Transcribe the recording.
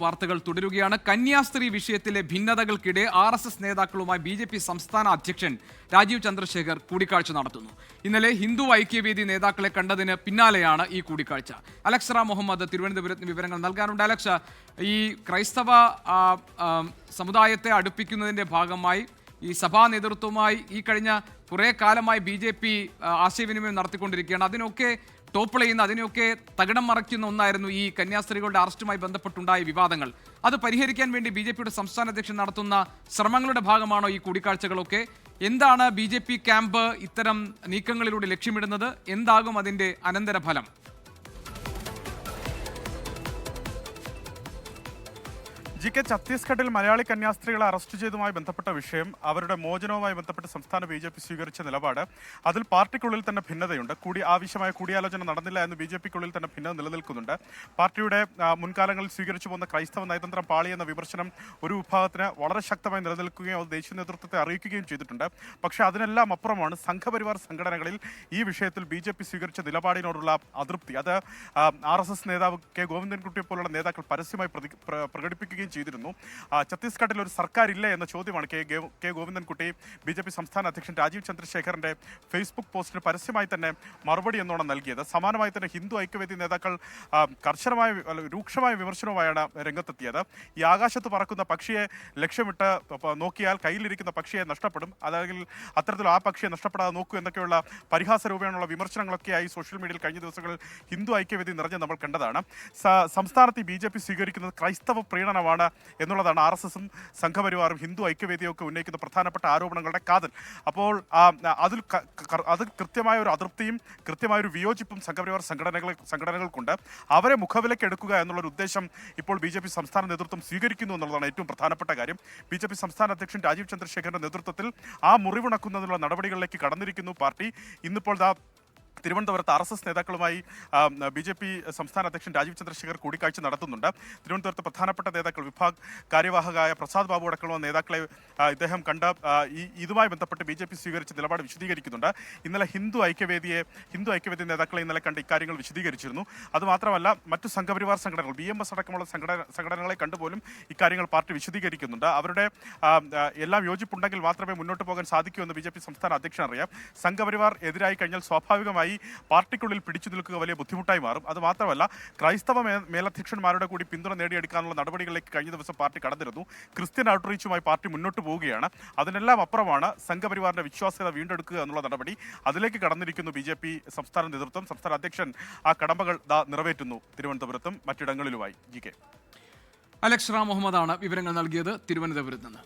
വാർത്തകൾ തുടരുകയാണ്. കന്യാസ്ത്രീ വിഷയത്തിലെ ഭിന്നതകൾക്കിടെ RSS നേതാക്കളുമായി BJP സംസ്ഥാന അധ്യക്ഷൻ രാജീവ് ചന്ദ്രശേഖർ കൂടിക്കാഴ്ച നടത്തുന്നു. ഇന്നലെ ഹിന്ദു ഐക്യവേദി നേതാക്കളെ കണ്ടതിന് പിന്നാലെയാണ് ഈ കൂടിക്കാഴ്ച. അലക്സ് റാം മുഹമ്മദ് തിരുവനന്തപുരത്തിന് വിവരങ്ങൾ നൽകാനുണ്ട്. അലക്സ്, ഈ ക്രൈസ്തവ സമുദായത്തെ അടുപ്പിക്കുന്നതിന്റെ ഭാഗമായി ഈ സഭാ നേതൃത്വവുമായി ഈ കഴിഞ്ഞ കുറേ കാലമായി BJP ആശയവിനിമയം നടത്തിക്കൊണ്ടിരിക്കുകയാണ്. അതിനൊക്കെ ടോപ്പിൾ ചെയ്യുന്ന, അതിനെയൊക്കെ തകിടം മറയ്ക്കുന്ന ഒന്നായിരുന്നു ഈ കന്യാസ്ത്രീകളുടെ അറസ്റ്റുമായി ബന്ധപ്പെട്ടുണ്ടായ വിവാദങ്ങൾ. അത് പരിഹരിക്കാൻ വേണ്ടി BJPയുടെ സംസ്ഥാന അധ്യക്ഷൻ നടത്തുന്ന ശ്രമങ്ങളുടെ ഭാഗമാണോ ഈ കൂടിക്കാഴ്ചകളൊക്കെ? എന്താണ് BJP ക്യാമ്പ് ഇത്തരം നീക്കങ്ങളിലൂടെ ലക്ഷ്യമിടുന്നത്? എന്താകും അതിന്റെ അനന്തരഫലം? ഛത്തീസ്ഗഡിൽ മലയാളി കന്യാസ്ത്രീകളെ അറസ്റ്റ് ചെയ്തതുമായി ബന്ധപ്പെട്ട വിഷയം, അവരുടെ മോചനവുമായി ബന്ധപ്പെട്ട് സംസ്ഥാന BJP സ്വീകരിച്ച നിലപാട്, അതിൽ പാർട്ടിക്കുള്ളിൽ തന്നെ ഭിന്നതയുണ്ട്. ആവശ്യമായ കൂടിയാലോചന നടന്നില്ല എന്ന് BJPക്കുള്ളിൽ തന്നെ ഭിന്നത നിലനിൽക്കുന്നുണ്ട്. പാർട്ടിയുടെ മുൻകാലങ്ങളിൽ സ്വീകരിച്ചു പോകുന്ന ക്രൈസ്തവ നയതന്ത്രം പാളിയെന്ന വിമർശനം ഒരു വിഭാഗത്തിന് വളരെ ശക്തമായി നിലനിൽക്കുകയും അത് ദേശീയ നേതൃത്വത്തെ അറിയിക്കുകയും ചെയ്തിട്ടുണ്ട്. പക്ഷേ അതിനെല്ലാം അപ്പുറമാണ് സംഘപരിവാർ സംഘടനകളിൽ ഈ വിഷയത്തിൽ BJP സ്വീകരിച്ച നിലപാടിനോടുള്ള അതൃപ്തി. അത് RSS നേതാവ് K. ഗോവിന്ദൻകുട്ടിയെ പോലുള്ള നേതാക്കൾ പരസ്യമായി പ്രകടിപ്പിക്കുകയും ചെയ്തിരുന്നു. ഛത്തീസ്ഗഡിൽ ഒരു സർക്കാർ ഇല്ല എന്ന ചോദ്യമാണ് കെ ഗോവിന്ദൻകുട്ടി BJP സംസ്ഥാന അധ്യക്ഷൻ രാജീവ് ചന്ദ്രശേഖറിന്റെ ഫേസ്ബുക്ക് പോസ്റ്റിന് പരസ്യമായി തന്നെ മറുപടി എന്നോണം നൽകിയത്. സമാനമായി തന്നെ ഹിന്ദു ഐക്യവേദി നേതാക്കൾ രൂക്ഷമായ വിമർശനവുമായാണ് രംഗത്തെത്തിയത്. ഈ ആകാശത്ത് പറക്കുന്ന പക്ഷിയെ ലക്ഷ്യമിട്ട് നോക്കിയാൽ കയ്യിലിരിക്കുന്ന പക്ഷിയെ നഷ്ടപ്പെടും, അല്ലെങ്കിൽ അത്തരത്തിൽ ആ പക്ഷിയെ നഷ്ടപ്പെടാതെ നോക്കൂ എന്നൊക്കെയുള്ള പരിഹാസ രൂപേണയുള്ള വിമർശനങ്ങളൊക്കെയായി സോഷ്യൽ മീഡിയയിൽ കഴിഞ്ഞ ദിവസങ്ങളിൽ ഹിന്ദു ഐക്യവേദി നിറഞ്ഞ് നമ്മൾ കണ്ടതാണ്. സംസ്ഥാനത്ത് BJP സ്വീകരിക്കുന്നത് ക്രൈസ്തവ പ്രീണനമാണ് എന്നുള്ളതാണ് RSSും സംഘപരിവാറും ഹിന്ദു ഐക്യവേദിയൊക്കെ ഉന്നയിക്കുന്ന പ്രധാനപ്പെട്ട ആരോപണങ്ങളുടെ കാതൽ. അപ്പോൾ അതിൽ കൃത്യമായ ഒരു അതൃപ്തിയും കൃത്യമായ ഒരു വിയോജിപ്പും സംഘപരിവാർ സംഘടനകൾക്കുണ്ട്. അവരെ മുഖവിലേക്ക് എടുക്കുക എന്നുള്ളൊരു ഉദ്ദേശം ഇപ്പോൾ BJP സംസ്ഥാന നേതൃത്വം സ്വീകരിക്കുന്നു എന്നുള്ളതാണ് ഏറ്റവും പ്രധാനപ്പെട്ട കാര്യം. BJP സംസ്ഥാന അധ്യക്ഷൻ രാജീവ് ചന്ദ്രശേഖറിന്റെ നേതൃത്വത്തിൽ ആ മുറിവുണക്കുന്നതിനുള്ള നടപടികളിലേക്ക് കടന്നിരിക്കുന്നു പാർട്ടി. ഇന്നിപ്പോൾ തിരുവനന്തപുരത്ത് RSS നേതാക്കളുമായി BJP സംസ്ഥാന അധ്യക്ഷൻ രാജീവ് ചന്ദ്രശേഖർ കൂടിക്കാഴ്ച നടത്തുന്നുണ്ട്. തിരുവനന്തപുരത്ത് പ്രധാനപ്പെട്ട നേതാക്കൾ, വിഭാഗ് കാര്യവാഹകമായ പ്രസാദ് ബാബു അടക്കമുള്ള നേതാക്കളെ ഇദ്ദേഹം കണ്ട് ഇതുമായി ബന്ധപ്പെട്ട് BJP സ്വീകരിച്ച നിലപാട് വിശദീകരിക്കുന്നുണ്ട്. ഇന്നലെ ഹിന്ദു ഐക്യവേദി നേതാക്കളെ ഇന്നലെ കണ്ട് ഇക്കാര്യങ്ങൾ വിശദീകരിച്ചിരുന്നു. അതുമാത്രമല്ല, മറ്റു സംഘപരിവാർ സംഘടനകൾ, BMS അടക്കമുള്ള സംഘടനകളെ കണ്ടുപോലും ഇക്കാര്യങ്ങൾ പാർട്ടി വിശദീകരിക്കുന്നുണ്ട്. അവരുടെ എല്ലാം യോജിപ്പുണ്ടെങ്കിൽ മാത്രമേ മുന്നോട്ട് പോകാൻ സാധിക്കൂ എന്ന് BJP സംസ്ഥാന അധ്യക്ഷൻ അറിയാം. സംഘപരിവാർ എതിരായി കഴിഞ്ഞാൽ സ്വാഭാവികമായി പാർട്ടിക്കുള്ളിൽ പിടിച്ചു നിൽക്കുക വലിയ ബുദ്ധിമുട്ടായി മാറും. അത് മാത്രമല്ല, ക്രൈസ്തവ മേലധ്യക്ഷന്മാരുടെ കൂടി പിന്തുണ നേടിയെടുക്കാനുള്ള നടപടികളിലേക്ക് കഴിഞ്ഞ ദിവസം പാർട്ടി കടന്നിരുന്നു. ക്രിസ്ത്യൻ ഔട്ട്റീച്ചുമായി പാർട്ടി മുന്നോട്ട് പോവുകയാണ്. അതിനെല്ലാം അപ്പുറമാണ് സംഘപരിവാറിന്റെ വിശ്വാസ്യത വീണ്ടെടുക്കുക എന്നുള്ള നടപടി. അതിലേക്ക് കടന്നിരിക്കുന്നു BJP സംസ്ഥാന നേതൃത്വം. സംസ്ഥാന അധ്യക്ഷൻ ആ കടമ്പകൾ നിറവേറ്റുന്നു തിരുവനന്തപുരത്തും മറ്റിടങ്ങളിലുമായി. അലക്സ് റാം മുഹമ്മദാണ് വിവരങ്ങൾ നൽകിയത് തിരുവനന്തപുരത്ത് നിന്ന്.